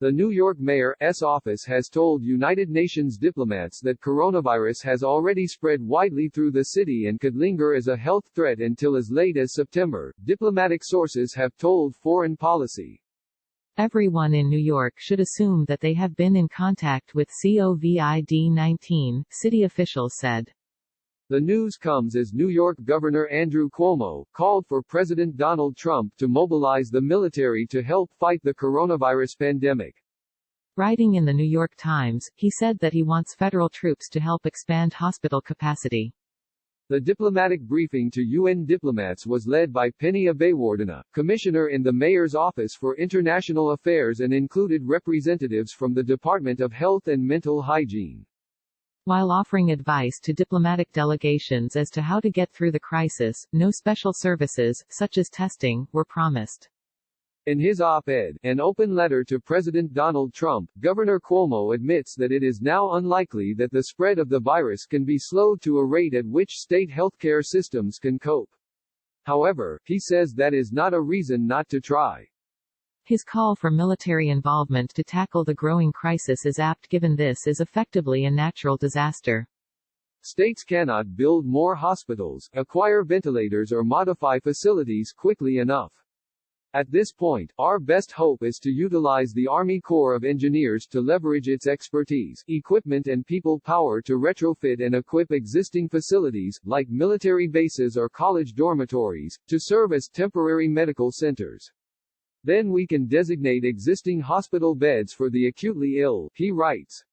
The New York mayor's office has told United Nations diplomats that coronavirus has already spread widely through the city and could linger as a health threat until as late as September, diplomatic sources have told Foreign Policy. Everyone in New York should assume that they have been in contact with COVID-19, city officials said. The news comes as New York Governor Andrew Cuomo called for President Donald Trump to mobilize the military to help fight the coronavirus pandemic. Writing in the New York Times, he said that he wants federal troops to help expand hospital capacity. The diplomatic briefing to UN diplomats was led by Penny Abeyewardena, commissioner in the mayor's office for international affairs, and included representatives from the Department of Health and Mental Hygiene. While offering advice to diplomatic delegations as to how to get through the crisis, no special services, such as testing, were promised. In his op-ed, an open letter to President Donald Trump, Governor Cuomo admits that it is now unlikely that the spread of the virus can be slowed to a rate at which state healthcare systems can cope. However, he says that is not a reason not to try. His call for military involvement to tackle the growing crisis is apt given this is effectively a natural disaster. States cannot build more hospitals, acquire ventilators or modify facilities quickly enough. At this point, our best hope is to utilize the Army Corps of Engineers to leverage its expertise, equipment and people power to retrofit and equip existing facilities, like military bases or college dormitories, to serve as temporary medical centers. Then we can designate existing hospital beds for the acutely ill, he writes.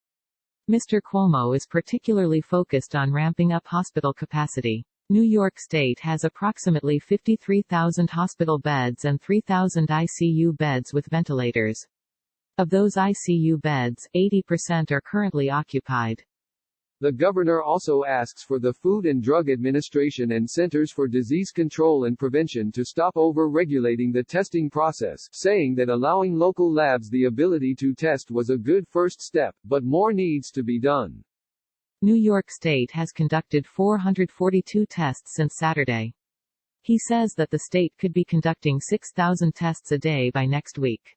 Mr. Cuomo is particularly focused on ramping up hospital capacity. New York State has approximately 53,000 hospital beds and 3,000 ICU beds with ventilators. Of those ICU beds, 80% are currently occupied. The governor also asks for the Food and Drug Administration and Centers for Disease Control and Prevention to stop over-regulating the testing process, saying that allowing local labs the ability to test was a good first step, but more needs to be done. New York State has conducted 442 tests since Saturday. He says that the state could be conducting 6,000 tests a day by next week.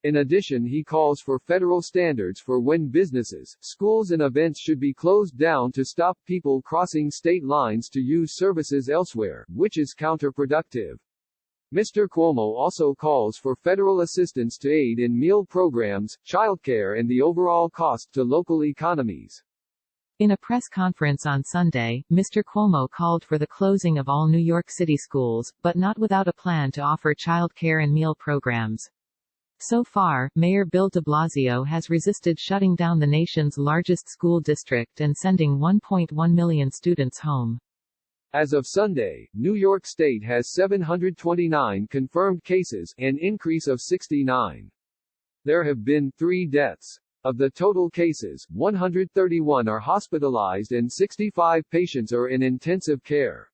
In addition, he calls for federal standards for when businesses, schools and events should be closed down to stop people crossing state lines to use services elsewhere, which is counterproductive. Mr. Cuomo also calls for federal assistance to aid in meal programs, childcare and the overall cost to local economies. In a press conference on Sunday, Mr. Cuomo called for the closing of all New York City schools, but not without a plan to offer childcare and meal programs. So far, Mayor Bill de Blasio has resisted shutting down the nation's largest school district and sending 1.1 million students home. As of Sunday, New York State has 729 confirmed cases, an increase of 69. There have been 3 deaths. Of the total cases, 131 are hospitalized and 65 patients are in intensive care.